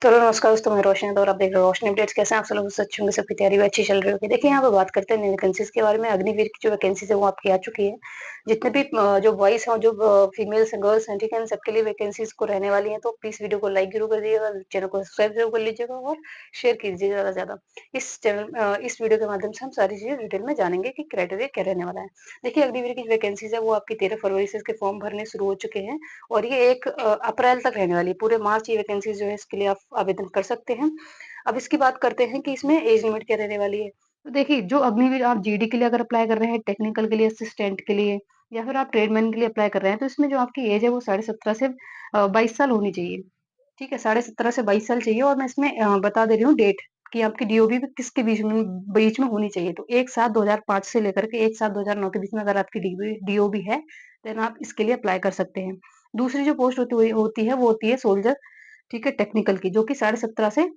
तो नमस्कार दोस्तों, मैं रोशनी और आप देख रहे हो रोशनी अपडेट्स। कैसे हैं आप सब लोग? अच्छे होंगे, सबकी तैयारी भी अच्छी चल रही होगी। देखिए, यहाँ पे बात करते हैं नई वैकेंसीज के बारे में। अग्निवीर की जो वैकेंसीज है वो आपकी आ चुकी है। जितने भी जो बॉयज हैं और जो फीमेल्स हैं, गर्ल्स हैं, ठीक है, इन सबके लिए वैकेंसीज को रहने वाली है। तो प्लीज वीडियो को लाइक जरूर कर दीजिएगा, चैनल को सब्सक्राइब जरूर कर लीजिएगा और शेयर कीजिए ज्यादा से ज्यादा। इस वीडियो के माध्यम से हम सारी चीजें डिटेल में जानेंगे कि क्राइटेरिया क्या रहने वाला है। देखिए, अग्निवीर की वैकेंसीज है वो आपकी 13 फरवरी से इसके फॉर्म भरने शुरू हो चुके हैं और ये 1 अप्रैल तक रहने वाली है। पूरे मार्च ये वैकेंसीज जो है इसके लिए आप आवेदन कर सकते हैं। अब इसकी बात करते हैं कि इसमें एज लिमिट क्या रहने वाली है। तो देखिए, जो अग्निवीर आप जीडी के लिए अगर अप्लाई कर रहे हैं, टेक्निकल के लिए, असिस्टेंट के लिए या फिर आप ट्रेडमैन के लिए अप्लाई कर रहे हैं, तो इसमें जो आपकी एज है वो 17.5 से 22 साल होनी चाहिए। ठीक है, 17.5 से 22 साल चाहिए। और मैं इसमें बता दे रही हूँ डेट कि आपकी डीओबी भी किसके बीच में होनी चाहिए। तो 1/7/2005 से लेकर के 1/7/2009 के बीच में अगर आपकी डीओबी है, देन आप इसके लिए अप्लाई कर सकते हैं। दूसरी जो पोस्ट होती है सोल्जर, ठीक है, टेक्निकल की, जो कि 17.5 से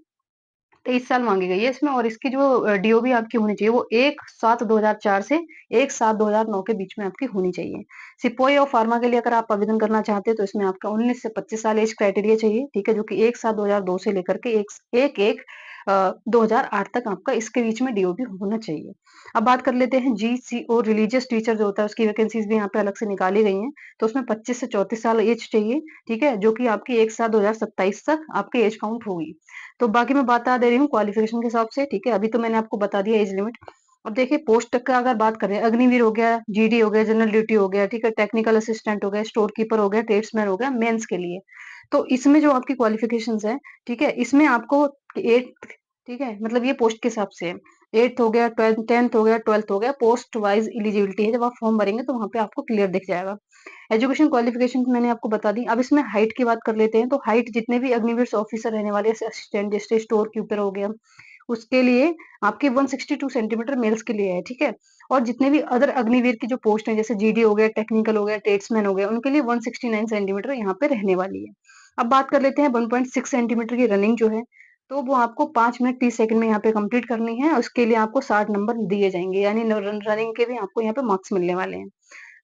23 साल मांगी गई है इसमें। और इसकी जो डीओबी आपकी होनी चाहिए वो 1/7/2004 से 1/7/2009 के बीच में आपकी होनी चाहिए। सिपोई और फार्मा के लिए अगर आप आवेदन करना चाहते हैं तो इसमें आपका 19 से 25 साल एज क्राइटेरिया चाहिए, ठीक है, जो कि 1/7/2002 से लेकर के 2008 तक आपका इसके बीच में डीओबी होना चाहिए। अब बात कर लेते हैं जीसीओ रिलीजियस टीचर जो होता है, उसकी वैकेंसीज भी यहाँ पे अलग से निकाली गई हैं। तो उसमें 25 से 34 साल एज चाहिए, ठीक है, जो कि आपकी 1/7/2027 तक आपकी एज काउंट होगी। तो बाकी मैं बता दे रही हूँ क्वालिफिकेशन के हिसाब से, ठीक है। अभी तो मैंने आपको बता दिया एज लिमिट। अब देखिए, पोस्ट का अगर बात करें, अग्निवीर हो गया, जीडी हो गया, जनरल ड्यूटी हो गया, ठीक है, टेक्निकल असिस्टेंट हो गया, स्टोर कीपर हो गया, ट्रेड्समैन हो गया, मेंस के लिए। तो इसमें जो आपकी क्वालिफिकेशंस है, ठीक है, इसमें आपको 8, ठीक है, मतलब ये पोस्ट के हिसाब से है। 8th हो गया, 10th हो गया, 12th हो गया, पोस्ट वाइज एलिजिबिलिटी है। जब आप फॉर्म भरेंगे तो वहां पे आपको क्लियर दिख जाएगा। एजुकेशन क्वालिफिकेशन मैंने आपको बता दी। अब इसमें हाइट की बात कर लेते हैं। तो हाइट जितने भी अग्निवीर ऑफिसर रहने वाले, असिस्टेंट जैसे स्टोर कीपर हो गया, उसके लिए आपके 162 सेंटीमीटर मेल्स के लिए है, ठीक है। और जितने भी अदर अग्निवीर की जो पोस्ट है, जैसे जीडी हो गया, टेक्निकल हो गया, ट्रेड्समैन हो गया, उनके लिए 169 सेंटीमीटर यहाँ पे रहने वाली है। अब बात कर लेते हैं 1.6 सेंटीमीटर की रनिंग जो है, तो वो आपको 5 मिनट 30 सेकंड में यहाँ पे कंप्लीट करनी है। उसके लिए आपको 60 नंबर दिए जाएंगे, यानी रनिंग के भी आपको यहाँ पे मार्क्स मिलने वाले हैं।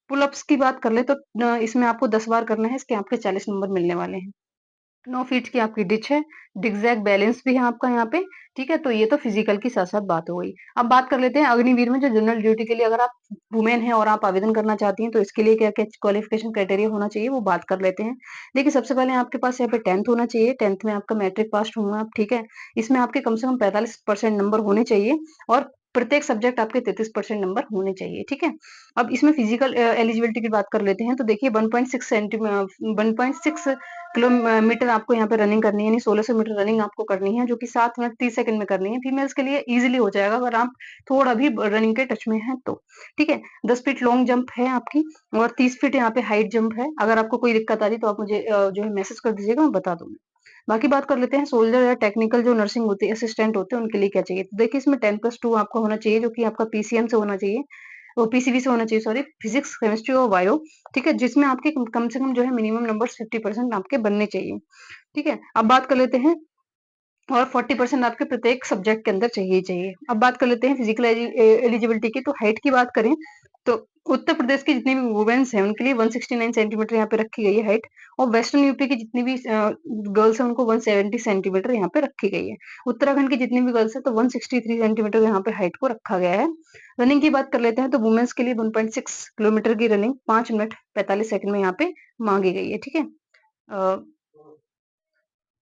पुलअप्स की बात कर ले तो इसमें आपको 10 बार करना है, इसके आपके 40 नंबर मिलने वाले हैं। 9 फीट की आपकी डिच है, डिगजैग बैलेंस भी है आपका यहाँ पे, ठीक है। तो ये तो फिजिकल की साथ साथ बात हो गई। अब बात कर लेते हैं अग्निवीर में जो जनरल ड्यूटी के लिए अगर आप वुमेन है और आप आवेदन करना चाहती हैं तो इसके लिए क्या क्या क्वालिफिकेशन क्राइटेरिया होना चाहिए वो बात कर लेते हैं। देखिए, सबसे पहले आपके पास यहाँ पे 10th होना चाहिए। 10th में आपका मैट्रिक पास होंगे आप, ठीक है। इसमें आपके कम से कम 45% नंबर होने चाहिए और प्रत्येक सब्जेक्ट आपके 33% नंबर होने चाहिए, ठीक है। अब इसमें फिजिकल एलिजिबिलिटी की बात कर लेते हैं। तो देखिए, 1.6 किलोमीटर आपको यहाँ पे रनिंग करनी है, यानी 1600 मीटर रनिंग आपको करनी है, जो कि 7 मिनट 30 सेकंड में करनी है। फीमेल्स के लिए इजीली हो जाएगा अगर आप थोड़ा भी रनिंग के टच में हैं तो, ठीक है। 10 फीट लॉन्ग जंप है आपकी और 30 फीट यहाँ पे हाइट जंप है। अगर आपको कोई दिक्कत आ रही तो आप मुझे जो है मैसेज कर दीजिएगा, मैं बता दूंगी। बाकी बात कर लेते हैं सोल्जर या टेक्निकल जो नर्सिंग होती है, असिस्टेंट होते हैं, उनके लिए क्या चाहिए। तो देखिए, इसमें 10+2 आपका होना चाहिए, जो कि आपका पीसीएम से होना चाहिए, वो पीसीबी से होना चाहिए, सॉरी, फिजिक्स, केमिस्ट्री और बायो, ठीक है, जिसमें आपके कम से कम जो है मिनिमम नंबर 50% आपके बनने चाहिए, ठीक है। अब बात कर लेते हैं, और 40% आपके प्रत्येक सब्जेक्ट के अंदर चाहिए ही चाहिए। अब बात कर लेते हैं फिजिकल एलिजिबिलिटी की। तो हाइट की बात करें तो उत्तर प्रदेश की जितनी भी वुमेन्स हैं उनके लिए 169 सेंटीमीटर यहाँ पे रखी गई है हाइट। और वेस्टर्न यूपी की जितनी भी गर्ल्स हैं उनको 170 सेंटीमीटर यहाँ पे रखी गई है। उत्तराखंड की जितनी भी गर्ल्स है तो 163 सेंटीमीटर यहाँ पे हाइट को रखा गया है। रनिंग की बात कर लेते हैं तो वुमेन्स के लिए 1.6 किलोमीटर की रनिंग 5 मिनट 45 सेकंड में यहाँ पे मांगी गई है, ठीक है। अ,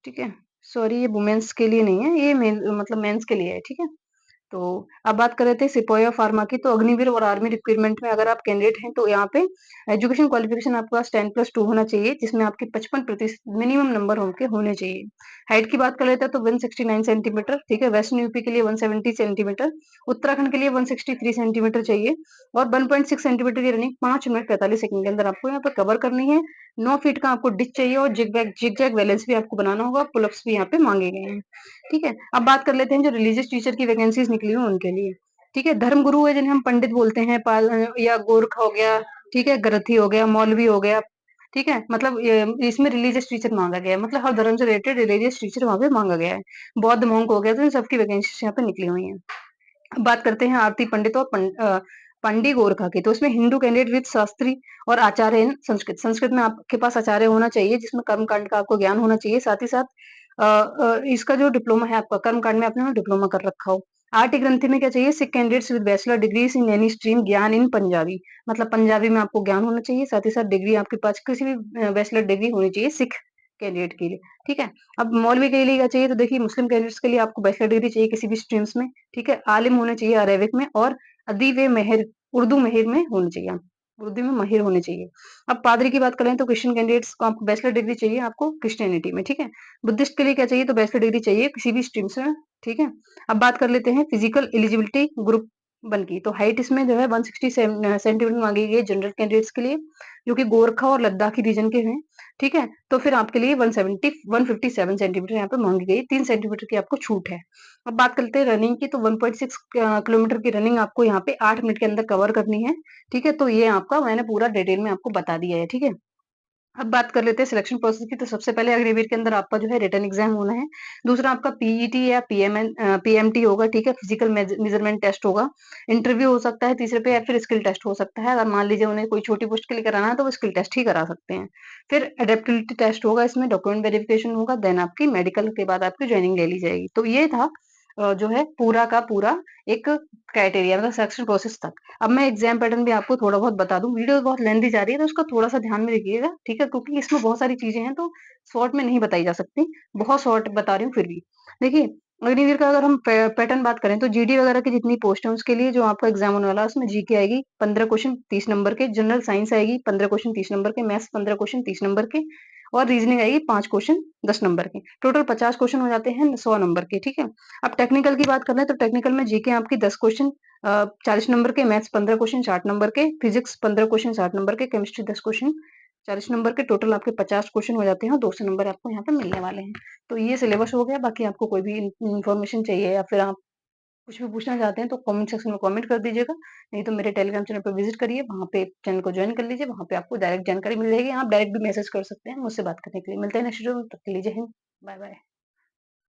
ठीक है, सॉरी, ये वुमेन्स के लिए नहीं है, ये मतलब मेंस के लिए है, ठीक है। तो अब बात कर रहे थे सिपाही और फार्मा की। तो अग्निवीर और आर्मी रिक्रूटमेंट में अगर आप कैंडिडेट हैं तो यहाँ पे एजुकेशन क्वालिफिकेशन आपके पास 10+2 होना चाहिए, जिसमें आपके 55% मिनिमम नंबर होने चाहिए। हाइट की बात कर लेते हैं तो 169 सेंटीमीटर, ठीक है। वेस्टर्न यूपी के लिए 170 सेंटीमीटर, उत्तराखंड के लिए 163 सेंटीमीटर चाहिए। और 1.6 सेंटीमीटर की रनिंग 5 मिनट 45 सेकंड के अंदर आपको यहाँ पे कवर करनी है। 9 फीट का आपको डिच चाहिए और जिग बैलेंस भी आपको बनाना होगा। पुलअप्स भी यहाँ पे मांगे गए हैं, ठीक है। अब बात कर लेते हैं जो रिलीजियस टीचर की वैकेंसीज निकली हुई उनके लिए, ठीक है। धर्म गुरु है जिन्हें हम पंडित बोलते हैं, पाल या गोरख हो गया, ठीक है, ग्रथी हो गया, मौलवी हो गया, ठीक है। मतलब इसमें रिलीजियस टीचर मांगा गया है, मतलब हर धर्म से रिलेटेड रिलीजियस टीचर वहां पे मांगा गया है। बौद्ध मॉन्क हो गया, तो इन सबकी वैकेंसीज यहाँ पे निकली हुई है। अब बात करते हैं आरती पंडित और पंडी गोरखा की। तो इसमें हिंदू कैंडिडेट विद शास्त्री और आचार्य इन संस्कृत। संस्कृत में आपके पास आचार्य होना चाहिए, जिसमें कर्म कांड का आपको ज्ञान होना चाहिए। साथ ही साथ इसका जो डिप्लोमा है आपका कर्मकांड में आपने डिप्लोमा कर रखा हो। आरटी ग्रंथि में क्या चाहिए? Sikh candidates with bachelor degrees in any stream ज्ञान इन पंजाबी, मतलब पंजाबी में आपको ज्ञान होना चाहिए, साथ ही साथ डिग्री आपके पास किसी भी बैचलर डिग्री होनी चाहिए सिख कैंडिडेट के लिए, ठीक है। अब मौलवी के लिए क्या चाहिए? तो देखिए मुस्लिम कैंडिडेट्स के लिए आपको बैचलर डिग्री चाहिए किसी भी स्ट्रीम्स में, ठीक है। आलिम होने चाहिए अरेबिक में, और अदीब मेहर उर्दू मेहर में होने चाहिए आप, उर्दू में माहिर होने चाहिए। अब पादरी की बात करें तो क्रिश्चियन कैंडिडेट्स को आपको बैचलर डिग्री चाहिए आपको क्रिश्चियनिटी में, ठीक है। बुद्धिस्ट के लिए क्या चाहिए? तो बैचलर डिग्री चाहिए किसी भी स्ट्रीम से, ठीक है। अब बात कर लेते हैं फिजिकल एलिजिबिलिटी ग्रुप 1 की। तो हाइट इसमें जो है 160 सेंटीमीटर मांगी गई है जनरल कैंडिडेट्स के लिए, जो कि गोरखा और लद्दाखी रीजन के हैं, ठीक है। तो फिर आपके लिए 157 सेंटीमीटर यहाँ पे मांगी गई, 3 सेंटीमीटर की आपको छूट है। अब बात करते हैं रनिंग की, तो 1.6 किलोमीटर की रनिंग आपको यहाँ पे 8 मिनट के अंदर कवर करनी है, ठीक है। तो ये आपका मैंने पूरा डिटेल में आपको बता दिया है, ठीक है। अब बात कर लेते हैं सिलेक्शन प्रोसेस की। तो सबसे पहले अग्निवीर के अंदर आपका जो है रिटन एग्जाम होना है। दूसरा आपका पीईटी या पीएमटी होगा, ठीक है, फिजिकल मेजरमेंट टेस्ट होगा। इंटरव्यू हो सकता है तीसरे पे, या फिर स्किल टेस्ट हो सकता है। अगर मान लीजिए उन्हें कोई छोटी पोस्ट के लिए कराना है तो वो स्किल टेस्ट ही करा सकते हैं। फिर एडेप्टिबिलिटी टेस्ट होगा, इसमें डॉक्यूमेंट वेरिफिकेशन होगा, देन आपकी मेडिकल के बाद आपकी ज्वाइनिंग ले ली जाएगी। तो ये था जो है पूरा का पूरा एक क्राइटेरिया, मतलब सिलेक्शन प्रोसेस तक। अब मैं एग्जाम पैटर्न भी आपको थोड़ा बहुत बता दूं, वीडियो बहुत लेंथी जा रही है तो उसका थोड़ा सा ध्यान में रखिएगा, ठीक है, क्योंकि इसमें बहुत सारी चीजें हैं तो शॉर्ट में नहीं बताई जा सकती, बहुत शॉर्ट बता रही हूँ फिर भी। देखिए अग्निवीर का अगर हम पैटर्न बात करें तो जीडी वगैरह की जितनी पोस्ट है उसके लिए जो आपका एग्जाम होने वाला है उसमें जीके आएगी 15 क्वेश्चन 30 नंबर के, जनरल साइंस आएगी 15 क्वेश्चन 30 नंबर के, मैथ्स 15 क्वेश्चन 30 नंबर के, और रीजनिंग आएगी 5 क्वेश्चन 10 नंबर के। टोटल 50 क्वेश्चन हो जाते हैं 100 नंबर के, ठीक है। अब टेक्निकल की बात कर रहे हैं तो टेक्निकल में जीके आपकी 10 क्वेश्चन 40 नंबर के, मैथ्स 15 क्वेश्चन 60 नंबर के, फिजिक्स 15 क्वेश्चन 60 नंबर के, केमिस्ट्री 10 क्वेश्चन 40 नंबर के, टोटल आपके 50 क्वेश्चन हो जाते हैं और 200 नंबर आपको यहाँ पे मिलने वाले हैं। तो ये सिलेबस हो गया। बाकी आपको कोई भी इन्फॉर्मेशन चाहिए या फिर आप कुछ भी पूछना चाहते हैं तो कमेंट सेक्शन में कमेंट कर दीजिएगा, नहीं तो मेरे टेलीग्राम चैनल पर विजिट करिए, वहाँ पे चैनल को ज्वाइन कर लीजिए, वहाँ पे आपको डायरेक्ट जानकारी मिल जाएगी। आप डायरेक्ट भी मैसेज कर सकते हैं मुझसे बात करने के लिए। मिलते हैं नेक्स्ट वीडियो में, तब तक के लिए जय हिंद, बाय बाय।